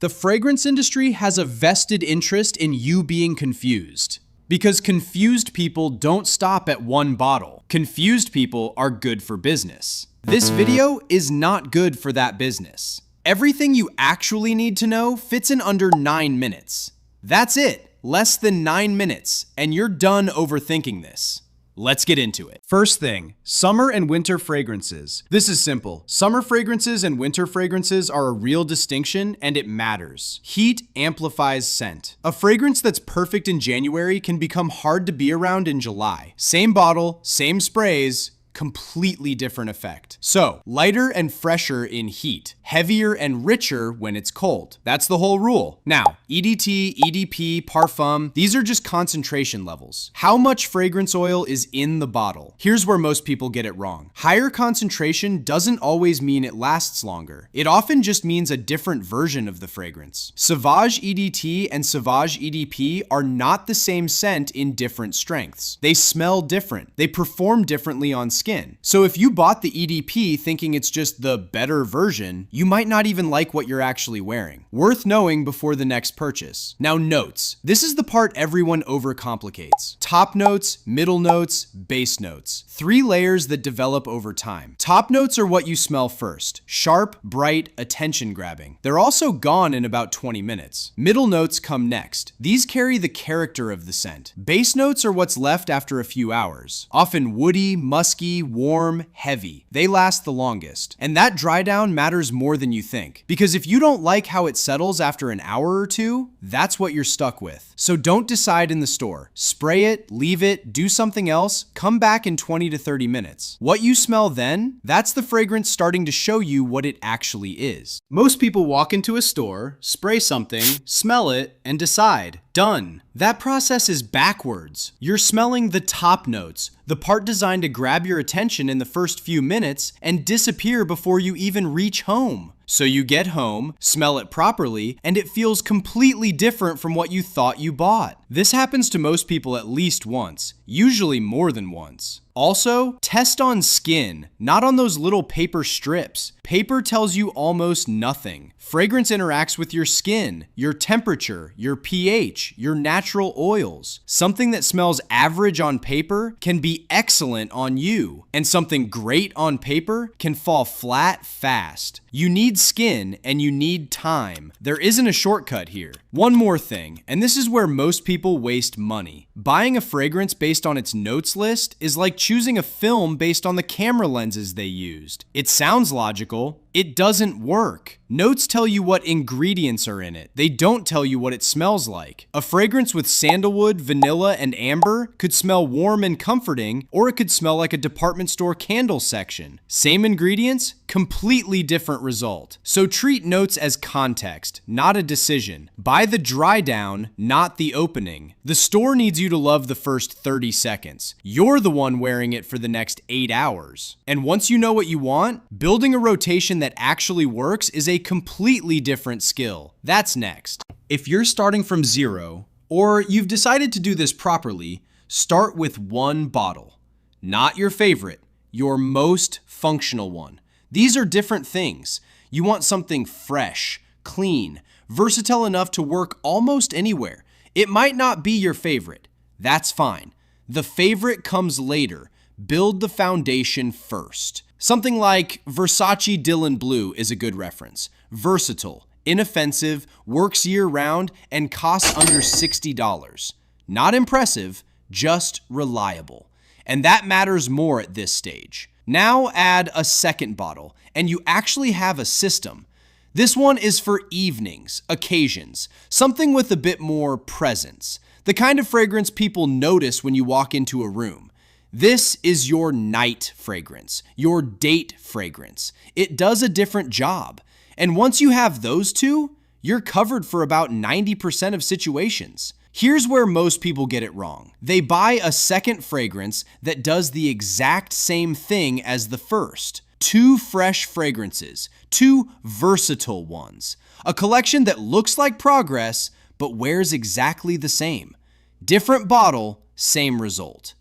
The fragrance industry has a vested interest in you being confused. Because confused people don't stop at one bottle. Confused people are good for business. This video is not good for that business. Everything you actually need to know fits in under 9 minutes. That's it, less than 9 minutes, and you're done overthinking this. Let's get into it. First thing, summer and winter fragrances. This is simple. Summer fragrances and winter fragrances are a real distinction, and it matters. Heat amplifies scent. A fragrance that's perfect in January can become hard to be around in July. Same bottle, same sprays, completely different effect. So, lighter and fresher in heat, heavier and richer when it's cold. That's the whole rule. Now, EDT, EDP, parfum, these are just concentration levels. How much fragrance oil is in the bottle? Here's where most people get it wrong. Higher concentration doesn't always mean it lasts longer. It often just means a different version of the fragrance. Sauvage EDT and Sauvage EDP are not the same scent in different strengths. They smell different. They perform differently on skin. So if you bought the EDP thinking it's just the better version, you might not even like what you're actually wearing. Worth knowing before the next purchase. Now, notes. This is the part everyone overcomplicates. Top notes, middle notes, base notes. 3 layers that develop over time. Top notes are what you smell first. Sharp, bright, attention-grabbing. They're also gone in about 20 minutes. Middle notes come next. These carry the character of the scent. Base notes are what's left after a few hours. Often woody, musky, warm, heavy. They last the longest. And that dry down matters more than you think. Because if you don't like how it settles after an hour or two, that's what you're stuck with. So don't decide in the store. Spray it, leave it, do something else, come back in 20 to 30 minutes. What you smell then, that's the fragrance starting to show you what it actually is. Most people walk into a store, spray something, smell it, and decide. Done. That process is backwards. You're smelling the top notes, the part designed to grab your attention in the first few minutes and disappear before you even reach home. So you get home, smell it properly, and it feels completely different from what you thought you bought. This happens to most people at least once, usually more than once. Also, test on skin, not on those little paper strips. Paper tells you almost nothing. Fragrance interacts with your skin, your temperature, your pH, your natural oils. Something that smells average on paper can be excellent on you, and something great on paper can fall flat fast. You need skin and you need time. There isn't a shortcut here. One more thing, and this is where most people waste money. Buying a fragrance based on its notes list is like choosing a film based on the camera lenses they used. It sounds logical. It doesn't work. Notes tell you what ingredients are in it. They don't tell you what it smells like. A fragrance with sandalwood, vanilla, and amber could smell warm and comforting, or it could smell like a department store candle section. Same ingredients, completely different result. So treat notes as context, not a decision. Buy the dry down, not the opening. The store needs you to love the first 30 seconds. You're the one wearing it for the next 8 hours. And once you know what you want, building a rotation that actually works is a completely different skill. That's next. If you're starting from zero, or you've decided to do this properly, start with one bottle. Not your favorite, your most functional one. These are different things. You want something fresh, clean, versatile enough to work almost anywhere. It might not be your favorite. That's fine. The favorite comes later. Build the foundation first. Something like Versace Dylan Blue is a good reference. Versatile, inoffensive, works year-round, and costs under $60. Not impressive, just reliable. And that matters more at this stage. Now add a second bottle, and you actually have a system. This one is for evenings, occasions, something with a bit more presence. The kind of fragrance people notice when you walk into a room. This is your night fragrance, your date fragrance. It does a different job. And once you have those two, you're covered for about 90% of situations. Here's where most people get it wrong. They buy a second fragrance that does the exact same thing as the first. 2 fresh fragrances, 2 versatile ones. A collection that looks like progress, but wears exactly the same. Different bottle, same result.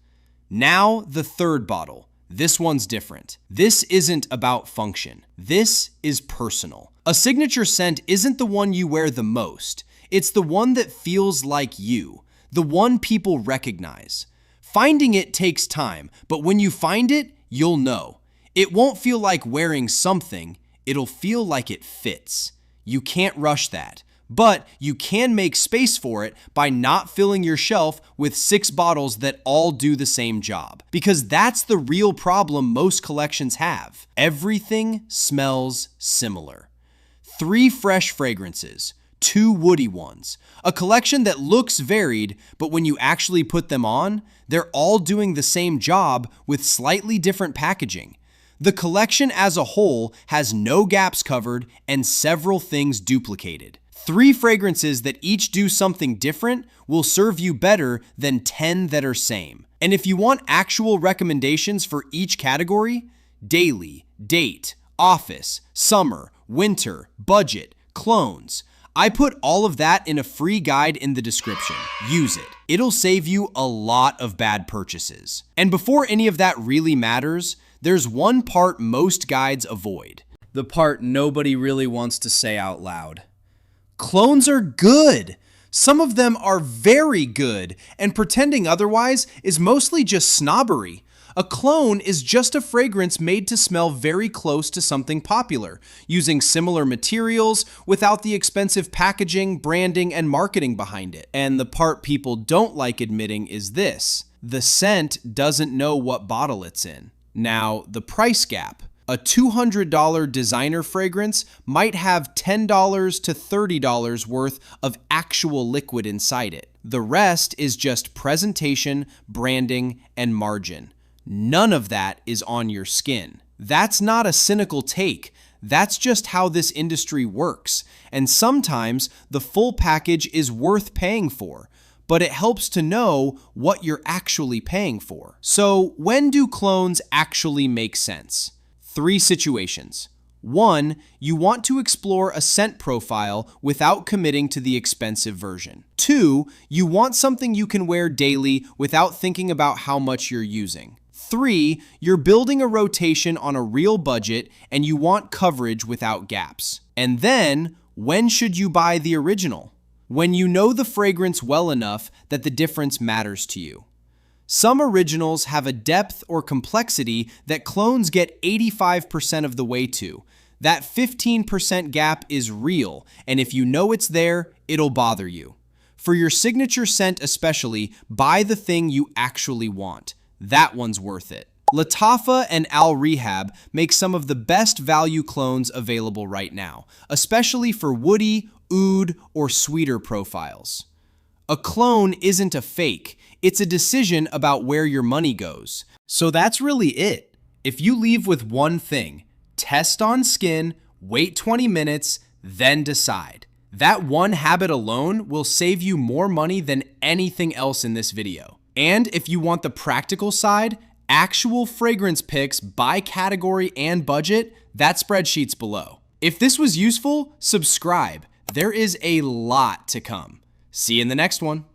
Now the third bottle. This one's different. This isn't about function. This is personal. A signature scent isn't the one you wear the most. It's the one that feels like you, the one people recognize. Finding it takes time, but when you find it, you'll know. It won't feel like wearing something. It'll feel like it fits. You can't rush that. But you can make space for it by not filling your shelf with 6 bottles that all do the same job. Because that's the real problem most collections have. Everything smells similar. 3 fresh fragrances, 2 woody ones, a collection that looks varied, but when you actually put them on, they're all doing the same job with slightly different packaging. The collection as a whole has no gaps covered and several things duplicated. 3 fragrances that each do something different will serve you better than 10 that are same. And if you want actual recommendations for each category, daily, date, office, summer, winter, budget, clones, I put all of that in a free guide in the description. Use it. It'll save you a lot of bad purchases. And before any of that really matters, there's one part most guides avoid. The part nobody really wants to say out loud. Clones are good. Some of them are very good, and pretending otherwise is mostly just snobbery. A clone is just a fragrance made to smell very close to something popular, using similar materials without the expensive packaging, branding, and marketing behind it. And the part people don't like admitting is this: the scent doesn't know what bottle it's in. Now, the price gap. A $200 designer fragrance might have $10 to $30 worth of actual liquid inside it. The rest is just presentation, branding, and margin. None of that is on your skin. That's not a cynical take. That's just how this industry works. And sometimes the full package is worth paying for, but it helps to know what you're actually paying for. So when do clones actually make sense? 3 situations. 1, you want to explore a scent profile without committing to the expensive version. 2, you want something you can wear daily without thinking about how much you're using. 3, you're building a rotation on a real budget and you want coverage without gaps. And then, when should you buy the original? When you know the fragrance well enough that the difference matters to you. Some originals have a depth or complexity that clones get 85% of the way to. That 15% gap is real, and if you know it's there, it'll bother you. For your signature scent especially, buy the thing you actually want. That one's worth it. Lattafa and Al Rehab make some of the best value clones available right now, especially for woody, oud, or sweeter profiles. A clone isn't a fake. It's a decision about where your money goes. So that's really it. If you leave with one thing, test on skin, wait 20 minutes, then decide. That one habit alone will save you more money than anything else in this video. And if you want the practical side, actual fragrance picks by category and budget, that spreadsheet's below. If this was useful, subscribe. There is a lot to come. See you in the next one.